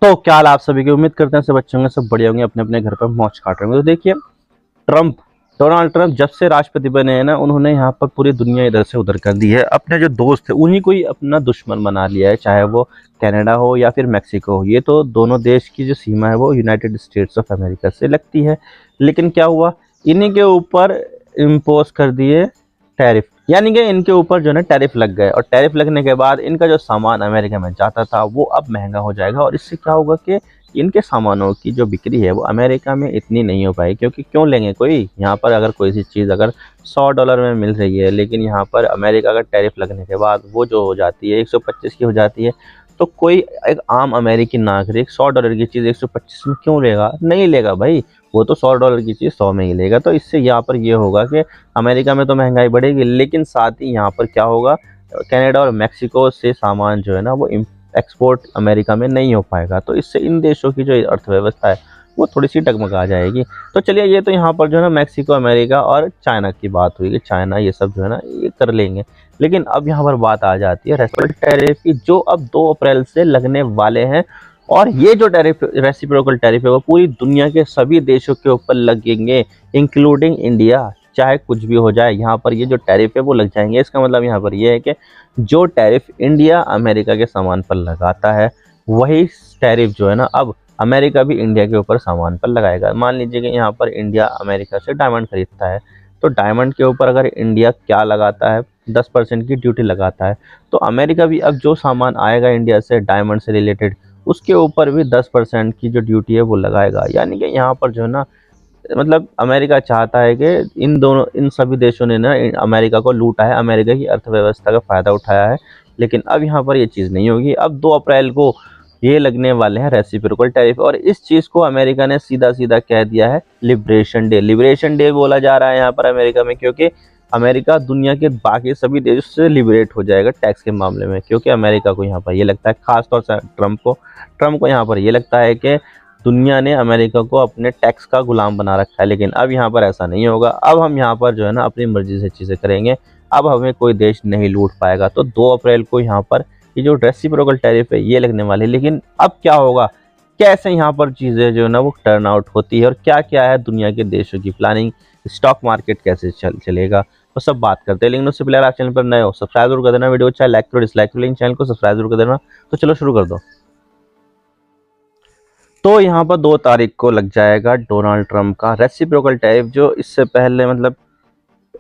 तो क्या हाल आप सभी की, उम्मीद करते हैं सब अच्छे होंगे, सब बढ़िया होंगे, अपने अपने घर पर मौज काट रहे होंगे। तो देखिए, ट्रम्प डोनाल्ड ट्रम्प जब से राष्ट्रपति बने हैं ना, उन्होंने यहाँ पर पूरी दुनिया इधर से उधर कर दी है। अपने जो दोस्त थे उन्हीं को ही अपना दुश्मन बना लिया है, चाहे वो कनाडा हो या फिर मैक्सिको हो। ये तो दोनों देश की जो सीमा है वो यूनाइटेड स्टेट्स ऑफ अमेरिका से लगती है। लेकिन क्या हुआ, इन्हीं के ऊपर इम्पोज कर दिए टैरिफ, यानी कि इनके ऊपर जो है ना टैरिफ लग गए। और टैरिफ लगने के बाद इनका जो सामान अमेरिका में जाता था वो अब महंगा हो जाएगा। और इससे क्या होगा कि इनके सामानों की जो बिक्री है वो अमेरिका में इतनी नहीं हो पाएगी, क्योंकि क्यों लेंगे कोई यहाँ पर। अगर कोई सी चीज़ अगर $100 में मिल रही है, लेकिन यहाँ पर अमेरिका का टैरिफ लगने के बाद वो जो हो जाती है 125 की हो जाती है, तो कोई एक आम अमेरिकी नागरिक $100 की चीज़ 125 में क्यों लेगा? नहीं लेगा भाई, वो तो $100 की चीज़ 100 में ही लेगा। तो इससे यहाँ पर ये होगा कि अमेरिका में तो महंगाई बढ़ेगी, लेकिन साथ ही यहाँ पर क्या होगा, कनाडा और मैक्सिको से सामान जो है ना वो एक्सपोर्ट अमेरिका में नहीं हो पाएगा। तो इससे इन देशों की जो अर्थव्यवस्था है वो थोड़ी सी डगमगा जाएगी। तो चलिए, ये तो यहाँ पर जो है ना मैक्सिको, अमेरिका और चाइना की बात हुई कि चाइना ये सब जो है ना ये कर लेंगे। लेकिन अब यहाँ पर बात आ जाती है रेसिप्रोकल टैरिफ की, जो अब 2 अप्रैल से लगने वाले हैं। और ये जो टैरिफ, रेसिप्रोकल टैरिफ है, वो पूरी दुनिया के सभी देशों के ऊपर लगेंगे, इंक्लूडिंग इंडिया। चाहे कुछ भी हो जाए, यहाँ पर ये जो टैरिफ है वो लग जाएंगे। इसका मतलब यहाँ पर ये है कि जो टैरिफ इंडिया अमेरिका के सामान पर लगाता है, वही टैरिफ जो है ना अब अमेरिका भी इंडिया के ऊपर सामान पर लगाएगा। मान लीजिए कि यहाँ पर इंडिया अमेरिका से डायमंड खरीदता है, तो डायमंड के ऊपर अगर इंडिया क्या लगाता है, 10% की ड्यूटी लगाता है, तो अमेरिका भी अब जो सामान आएगा इंडिया से डायमंड से रिलेटेड, उसके ऊपर भी 10% की जो ड्यूटी है वो लगाएगा। यानी कि यहाँ पर जो है ना, मतलब अमेरिका चाहता है कि इन सभी देशों ने ना अमेरिका को लूटा है, अमेरिका की अर्थव्यवस्था का फ़ायदा उठाया है। लेकिन अब यहाँ पर ये चीज़ नहीं होगी। अब 2 अप्रैल को ये लगने वाले हैं रेसिप्रोकल टैरिफ, और इस चीज़ को अमेरिका ने सीधा सीधा कह दिया है लिबरेशन डे। लिबरेशन डे बोला जा रहा है यहाँ पर अमेरिका में, क्योंकि अमेरिका दुनिया के बाकी सभी देशों से लिबरेट हो जाएगा टैक्स के मामले में। क्योंकि अमेरिका को यहाँ पर ये लगता है, खासतौर से ट्रम्प को यहाँ पर ये लगता है कि दुनिया ने अमेरिका को अपने टैक्स का गुलाम बना रखा है। लेकिन अब यहाँ पर ऐसा नहीं होगा। अब हम यहाँ पर जो है ना अपनी मर्जी से चीज़ें करेंगे, अब हमें कोई देश नहीं लूट पाएगा। तो 2 अप्रैल को यहाँ पर ये जो रेसिप्रोकल टैरिफ है ये लगने वाली है। लेकिन अब क्या होगा, कैसे यहाँ पर चीज़ें जो है ना वो टर्न आउट होती है, और क्या क्या है दुनिया के देशों की प्लानिंग, स्टॉक मार्केट कैसे चलेगा, वो सब बात करते हैं। लेकिन उससे पहले आप चैनल पर नए हो, सब्सक्राइब जरूर कर देना, वीडियो अच्छा लाइक करो, डिसलाइक करो, लेकिन चैनल को सब्सक्राइब जरूर कर देना। तो चलो शुरू कर दो। तो यहाँ पर 2 तारीख को लग जाएगा डोनाल्ड ट्रंप का रेसिप्रोकल टैरिफ, जो इससे पहले मतलब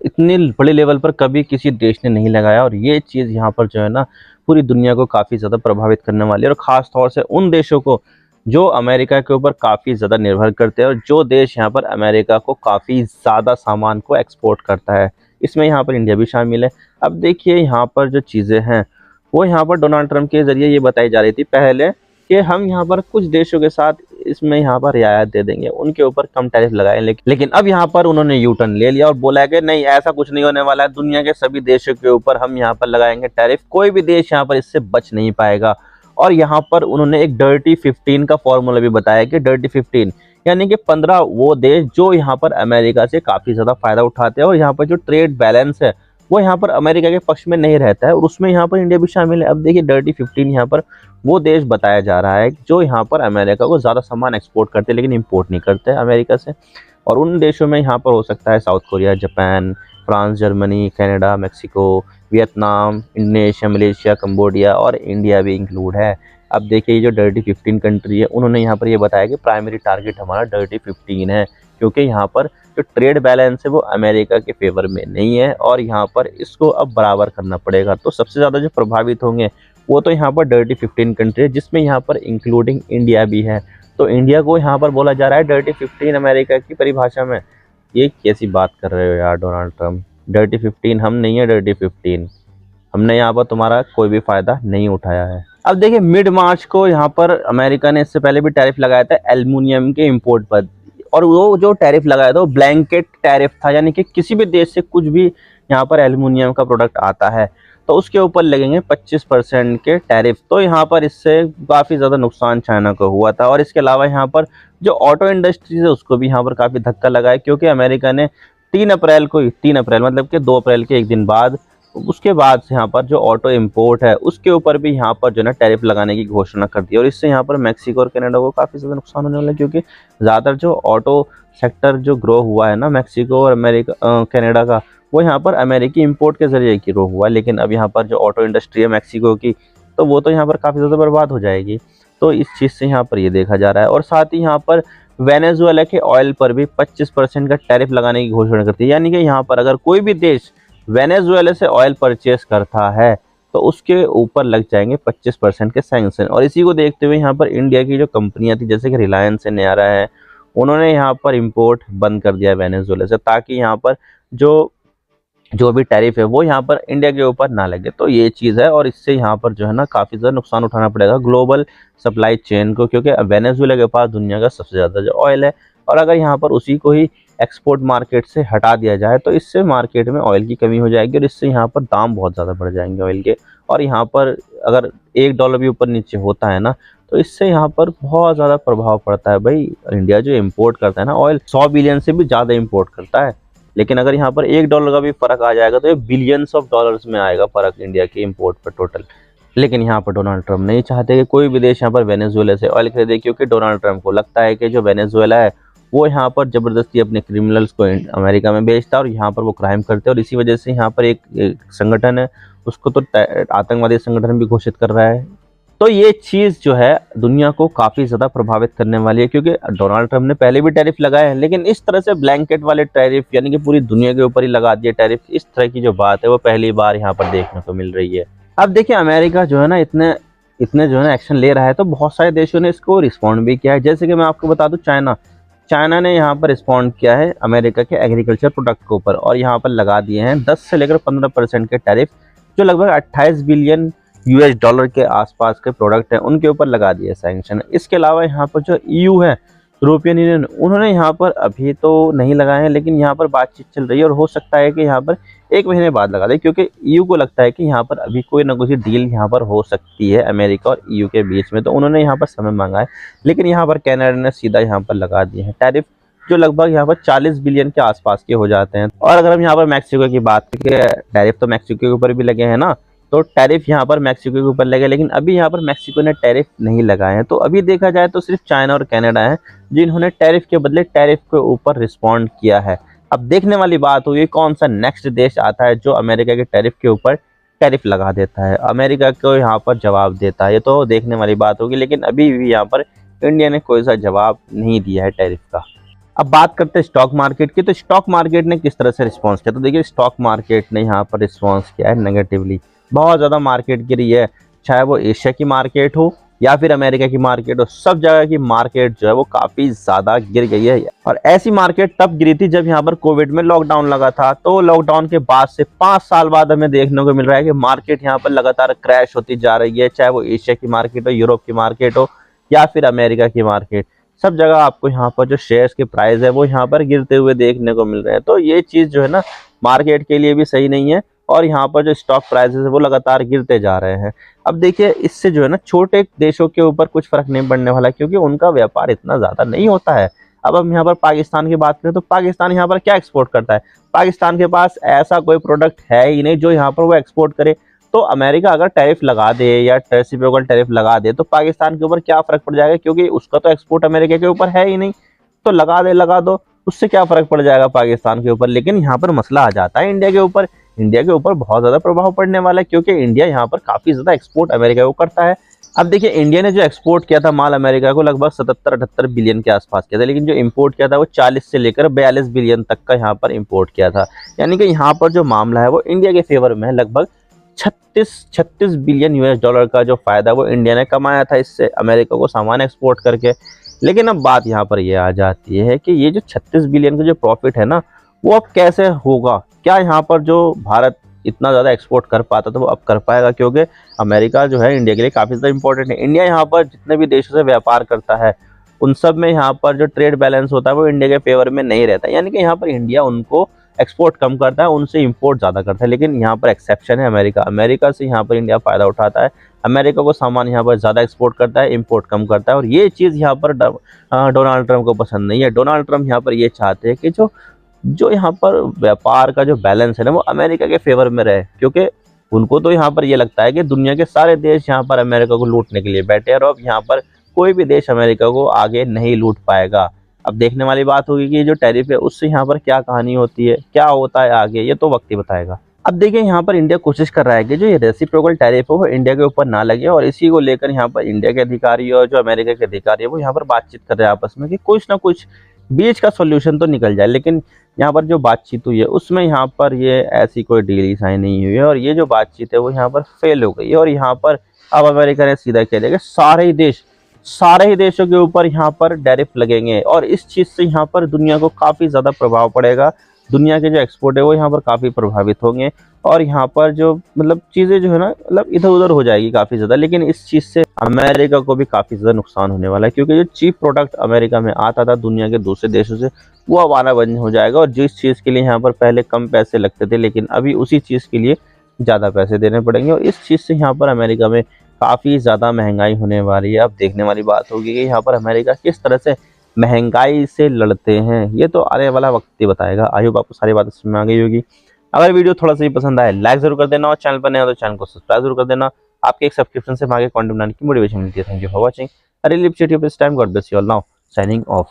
इतनी बड़ी लेवल पर कभी किसी देश ने नहीं लगाया। और ये चीज़ यहाँ पर जो है ना पूरी दुनिया को काफ़ी ज़्यादा प्रभावित करने वाली है, और ख़ास तौर से उन देशों को जो अमेरिका के ऊपर काफ़ी ज़्यादा निर्भर करते हैं, और जो देश यहाँ पर अमेरिका को काफ़ी ज़्यादा सामान को एक्सपोर्ट करता है। इसमें यहाँ पर इंडिया भी शामिल है। अब देखिए, यहाँ पर जो चीज़ें हैं वो यहाँ पर डोनाल्ड ट्रंप के ज़रिए ये बताई जा रही थी पहले कि हम यहाँ पर कुछ देशों के साथ इसमें यहाँ पर रियायत दे देंगे, उनके ऊपर कम टैरिफ लगाए। लेकिन अब यहाँ पर उन्होंने यू टर्न ले लिया और बोला है कि नहीं, ऐसा कुछ नहीं होने वाला है। दुनिया के सभी देशों के ऊपर हम यहाँ पर लगाएंगे टैरिफ, कोई भी देश यहाँ पर इससे बच नहीं पाएगा। और यहाँ पर उन्होंने एक डर्टी 15 का फॉर्मूला भी बताया कि डर्टी 15 यानी कि 15 वो देश जो यहाँ पर अमेरिका से काफ़ी ज़्यादा फायदा उठाते हैं, और यहाँ पर जो ट्रेड बैलेंस है वो यहाँ पर अमेरिका के पक्ष में नहीं रहता है, और उसमें यहाँ पर इंडिया भी शामिल है। अब देखिए, डर्टी 15 यहाँ पर वो देश बताया जा रहा है जो यहाँ पर अमेरिका को ज़्यादा सामान एक्सपोर्ट करते हैं, लेकिन इंपोर्ट नहीं करते अमेरिका से। और उन देशों में यहाँ पर हो सकता है south Korea, Japan, France, Germany, Canada, Mexico, Vietnam, Indonesia, Malaysia, Cambodia और इंडिया भी इंक्लूड है। अब देखिए, ये जो डर्टी 15 कंट्री है, उन्होंने यहाँ पर ये बताया कि प्राइमरी टारगेट हमारा डर्टी 15 है, क्योंकि यहाँ पर जो ट्रेड बैलेंस है वो अमेरिका के फेवर में नहीं है, और यहाँ पर इसको अब बराबर करना पड़ेगा। तो सबसे ज़्यादा जो प्रभावित होंगे वो तो यहाँ पर डर्टी 15 कंट्री है, जिसमें यहाँ पर इंक्लूडिंग इंडिया भी है। तो इंडिया को यहाँ पर बोला जा रहा है डर्टी 15 अमेरिका की परिभाषा में। ये कैसी बात कर रहे हो यार डोनाल्ड ट्रंप? डर्टी 15 हम नहीं है, डर्टी 15 हमने यहाँ पर तुम्हारा कोई भी फ़ायदा नहीं उठाया है। अब देखिए, मिड मार्च को यहाँ पर अमेरिका ने इससे पहले भी टैरिफ लगाया था एल्युमिनियम के इंपोर्ट पर, और वो जो टैरिफ लगाया था वो ब्लैंकेट टैरिफ था, यानी कि किसी भी देश से कुछ भी यहाँ पर एल्युमिनियम का प्रोडक्ट आता है तो उसके ऊपर लगेंगे 25% के टैरिफ। तो यहाँ पर इससे काफ़ी ज़्यादा नुकसान चाइना को हुआ था। और इसके अलावा यहाँ पर जो ऑटो इंडस्ट्रीज है उसको भी यहाँ पर काफ़ी धक्का लगा है, क्योंकि अमेरिका ने 3 अप्रैल मतलब कि 2 अप्रैल के एक दिन बाद उसके बाद से यहाँ पर जो ऑटो इंपोर्ट है उसके ऊपर भी यहाँ पर जो है ना टैरिफ लगाने की घोषणा कर दी है। और इससे यहाँ पर मैक्सिको और कनाडा को काफ़ी ज़्यादा नुकसान होने वाला है, क्योंकि ज़्यादातर जो ऑटो सेक्टर जो ग्रो हुआ है ना मैक्सिको और कनाडा का, वो यहाँ पर अमेरिकी इंपोर्ट के जरिए ग्रो हुआ है। लेकिन अब यहाँ पर जो ऑटो इंडस्ट्री है मैक्सिको की, तो वो तो यहाँ पर काफ़ी ज़्यादा बर्बाद हो जाएगी। तो इस चीज़ से यहाँ पर ये देखा जा रहा है। और साथ ही यहाँ पर वेनेजुएला के ऑयल पर भी 25% का टैरिफ लगाने की घोषणा करती है। यानी कि यहाँ पर अगर कोई भी देश वेनेजुएला से ऑयल परचेस करता है तो उसके ऊपर लग जाएंगे 25% के सैंक्शन। और इसी को देखते हुए यहाँ पर इंडिया की जो कंपनियां थी जैसे कि रिलायंस है, नयारा है, उन्होंने यहाँ पर इंपोर्ट बंद कर दिया वेनेजुएला से, ताकि यहाँ पर जो भी टैरिफ है वो यहाँ पर इंडिया के ऊपर ना लगे। तो ये चीज़ है, और इससे यहाँ पर जो है ना काफ़ी ज़्यादा नुकसान उठाना पड़ेगा ग्लोबल सप्लाई चेन को, क्योंकि वेनेजुएला के पास दुनिया का सबसे ज़्यादा जो ऑयल है। और अगर यहाँ पर उसी को ही एक्सपोर्ट मार्केट से हटा दिया जाए तो इससे मार्केट में ऑयल की कमी हो जाएगी, और इससे यहाँ पर दाम बहुत ज़्यादा बढ़ जाएंगे ऑयल के। और यहाँ पर अगर $1 भी ऊपर नीचे होता है ना, तो इससे यहाँ पर बहुत ज़्यादा प्रभाव पड़ता है। भाई इंडिया जो इम्पोर्ट करता है ना ऑयल, 100 बिलियन से भी ज़्यादा इम्पोर्ट करता है। लेकिन अगर यहाँ पर $1 का भी फर्क आ जाएगा तो ये बिलियंस ऑफ डॉलर्स में आएगा फर्क इंडिया के इंपोर्ट पर टोटल। लेकिन यहाँ पर डोनाल्ड ट्रंप नहीं चाहते कि कोई भी देश यहाँ पर वेनेजुएला से ऑयल खरीदे, क्योंकि डोनाल्ड ट्रंप को लगता है कि जो वेनेजुएला है वो यहाँ पर ज़बरदस्ती अपने क्रिमिनल्स को अमेरिका में भेजता है और यहाँ पर वो क्राइम करते हैं। और इसी वजह से यहाँ पर एक संगठन है, उसको तो आतंकवादी संगठन भी घोषित कर रहा है। तो ये चीज़ जो है दुनिया को काफ़ी ज़्यादा प्रभावित करने वाली है, क्योंकि डोनाल्ड ट्रंप ने पहले भी टैरिफ लगाए हैं, लेकिन इस तरह से ब्लैंकेट वाले टैरिफ यानी कि पूरी दुनिया के ऊपर ही लगा दिए टैरिफ, इस तरह की जो बात है वो पहली बार यहाँ पर देखने को मिल रही है। अब देखिए अमेरिका जो है ना इतने जो है ना एक्शन ले रहा है, तो बहुत सारे देशों ने इसको रिस्पॉन्ड भी किया है। जैसे कि मैं आपको बता दूं, चाइना ने यहाँ पर रिस्पॉन्ड किया है अमेरिका के एग्रीकल्चर प्रोडक्ट के ऊपर, और यहाँ पर लगा दिए हैं 10 से लेकर 15% के टैरिफ, जो लगभग 28 बिलियन $US के आसपास के प्रोडक्ट हैं उनके ऊपर लगा दिए सैंक्शन। इसके अलावा यहाँ पर जो EU है, यूरोपियन यूनियन, उन्होंने यहाँ पर अभी तो नहीं लगाए हैं, लेकिन यहाँ पर बातचीत चल रही है और हो सकता है कि यहाँ पर 1 महीने बाद लगा दे, क्योंकि EU को लगता है कि यहाँ पर अभी कोई ना कोई डील यहाँ पर हो सकती है अमेरिका और EU के बीच में, तो उन्होंने यहाँ पर समय मांगा है। लेकिन यहाँ पर कनाडा ने सीधा यहाँ पर लगा दिए हैं टैरिफ, जो लगभग यहाँ पर 40 बिलियन के आसपास के हो जाते हैं। और अगर हम यहाँ पर मैक्सिको की बात करें, टैरिफ तो मैक्सिको के ऊपर भी लगे हैं ना, तो टैरिफ यहाँ पर मैक्सिको के ऊपर लगे, लेकिन अभी यहाँ पर मैक्सिको ने टैरिफ नहीं लगाए हैं। तो अभी देखा जाए तो सिर्फ चाइना और कनाडा है जिन्होंने टैरिफ के बदले टैरिफ के ऊपर रिस्पॉन्ड किया है। अब देखने वाली बात हुई कौन सा नेक्स्ट देश आता है जो अमेरिका के टैरिफ के ऊपर टैरिफ लगा देता है, अमेरिका को यहाँ पर जवाब देता है, ये तो देखने वाली बात होगी। लेकिन अभी भी यहाँ पर इंडिया ने कोई सा जवाब नहीं दिया है टैरिफ का। अब बात करते हैं स्टॉक मार्केट की, तो स्टॉक मार्केट ने किस तरह से रिस्पॉन्स किया। तो देखिए स्टॉक मार्केट ने यहाँ पर रिस्पॉन्स किया है नेगेटिवली, बहुत ज़्यादा मार्केट गिरी है, चाहे वो एशिया की मार्केट हो या फिर अमेरिका की मार्केट हो, सब जगह की मार्केट जो है वो काफ़ी ज़्यादा गिर गई है। और ऐसी मार्केट तब गिरी थी जब यहाँ पर कोविड में लॉकडाउन लगा था, तो लॉकडाउन के बाद से 5 साल बाद हमें देखने को मिल रहा है कि मार्केट यहाँ पर लगातार क्रैश होती जा रही है, चाहे वो एशिया की मार्केट हो, यूरोप की मार्केट हो या फिर अमेरिका की मार्केट, सब जगह आपको यहाँ पर जो शेयर्स के प्राइस है वो यहाँ पर गिरते हुए देखने को मिल रहे हैं। तो ये चीज़ जो है ना मार्केट के लिए भी सही नहीं है, और यहाँ पर जो स्टॉक प्राइसेस है वो लगातार गिरते जा रहे हैं। अब देखिए इससे जो है ना छोटे देशों के ऊपर कुछ फर्क नहीं पड़ने वाला, क्योंकि उनका व्यापार इतना ज़्यादा नहीं होता है। अब हम यहाँ पर पाकिस्तान की बात करें तो पाकिस्तान यहाँ पर क्या एक्सपोर्ट करता है, पाकिस्तान के पास ऐसा कोई प्रोडक्ट है ही नहीं जो यहाँ पर वो एक्सपोर्ट करे। तो अमेरिका अगर टैरिफ लगा दे या रेसिप्रोकल टैरिफ लगा दे तो पाकिस्तान के ऊपर क्या फ़र्क पड़ जाएगा, क्योंकि उसका तो एक्सपोर्ट अमेरिका के ऊपर है ही नहीं। तो लगा दो, उससे क्या फ़र्क पड़ जाएगा पाकिस्तान के ऊपर। लेकिन यहाँ पर मसला आ जाता है इंडिया के ऊपर, इंडिया के ऊपर बहुत ज़्यादा प्रभाव पड़ने वाला है, क्योंकि इंडिया यहाँ पर काफ़ी ज़्यादा एक्सपोर्ट अमेरिका को करता है। अब देखिए इंडिया ने जो एक्सपोर्ट किया था माल अमेरिका को लगभग 77-78 बिलियन के आसपास किया था, लेकिन जो इंपोर्ट किया था वो 40 से लेकर 42 बिलियन तक का यहाँ पर इंपोर्ट किया था। यानी कि यहाँ पर जो मामला है वो इंडिया के फेवर में है। लगभग 36 बिलियन $US का जो फ़ायदा वो इंडिया ने कमाया था इससे अमेरिका को सामान एक्सपोर्ट करके। लेकिन अब बात यहाँ पर ये आ जाती है कि ये जो 36 बिलियन का जो प्रॉफिट है ना वो अब कैसे होगा। क्या यहाँ पर जो भारत इतना ज़्यादा एक्सपोर्ट कर पाता था वो अब कर पाएगा, क्योंकि अमेरिका जो है इंडिया के लिए काफ़ी ज़्यादा इंपॉर्टेंट है। इंडिया यहाँ पर जितने भी देशों से व्यापार करता है उन सब में यहाँ पर जो ट्रेड बैलेंस होता है वो इंडिया के फेवर में नहीं रहता। यानी कि यहाँ पर इंडिया उनको एक्सपोर्ट कम करता है, उनसे इंपोर्ट ज़्यादा करता है। लेकिन यहाँ पर एक्सेप्शन है अमेरिका से यहाँ पर इंडिया फ़ायदा उठाता है, अमेरिका को सामान यहाँ पर ज़्यादा एक्सपोर्ट करता है, इंपोर्ट कम करता है। और ये चीज़ यहाँ पर डोनाल्ड ट्रंप को पसंद नहीं है। डोनाल्ड ट्रंप यहाँ पर ये चाहते हैं कि जो जो यहाँ पर व्यापार का जो बैलेंस है ना वो अमेरिका के फेवर में रहे, क्योंकि उनको तो यहाँ पर ये लगता है कि दुनिया के सारे देश यहाँ पर अमेरिका को लूटने के लिए बैठे हैं और अब यहाँ पर कोई भी देश अमेरिका को आगे नहीं लूट पाएगा। अब देखने वाली बात होगी कि ये जो टैरिफ है उससे यहाँ पर क्या कहानी होती है, क्या होता है आगे, ये तो वक्त ही बताएगा। अब देखिए यहाँ पर इंडिया कोशिश कर रहा है कि जो ये रेसिप्रोकल टैरिफ है वो इंडिया के ऊपर ना लगे, और इसी को लेकर यहाँ पर इंडिया के अधिकारी और जो अमेरिका के अधिकारी है वो यहाँ पर बातचीत कर रहे हैं आपस में कि कुछ ना कुछ बीच का सोल्यूशन तो निकल जाए। लेकिन यहाँ पर जो बातचीत हुई है उसमें यहाँ पर ये ऐसी कोई डील साइन नहीं हुई है, और ये जो बातचीत है वो यहाँ पर फेल हो गई है। और यहाँ पर अब अमेरिका ने सीधा कह दिया कि सारे ही देशों के ऊपर यहाँ पर टैरिफ लगेंगे, और इस चीज़ से यहाँ पर दुनिया को काफ़ी ज़्यादा प्रभाव पड़ेगा। दुनिया के जो एक्सपोर्ट है वो यहाँ पर काफ़ी प्रभावित होंगे, और यहाँ पर जो मतलब चीज़ें जो है ना मतलब इधर उधर हो जाएगी काफ़ी ज़्यादा। लेकिन इस चीज़ से अमेरिका को भी काफ़ी ज़्यादा नुकसान होने वाला है, क्योंकि जो चीप प्रोडक्ट अमेरिका में आता था दुनिया के दूसरे देशों से वो अब आना बंद हो जाएगा, और जिस चीज़ के लिए यहाँ पर पहले कम पैसे लगते थे लेकिन अभी उसी चीज़ के लिए ज़्यादा पैसे देने पड़ेंगे, और इस चीज़ से यहाँ पर अमेरिका में काफ़ी ज़्यादा महंगाई होने वाली है। अब देखने वाली बात होगी कि यहाँ पर अमेरिका किस तरह से महंगाई से लड़ते हैं, ये तो आने वाला वक्त ही बताएगा। आई होप आपको सारी बातें समझ में आ गई होगी। अगर वीडियो थोड़ा सा भी पसंद आए लाइक जरूर कर देना, और चैनल पर नए हो तो चैनल को सब्सक्राइब जरूर कर देना। आपके एक सब्सक्रिप्शन से आगे कंटेंट बनाने की मोटिवेशन मिलती है। Thank you for watching. I really appreciate your time. God bless you all. Now signing off.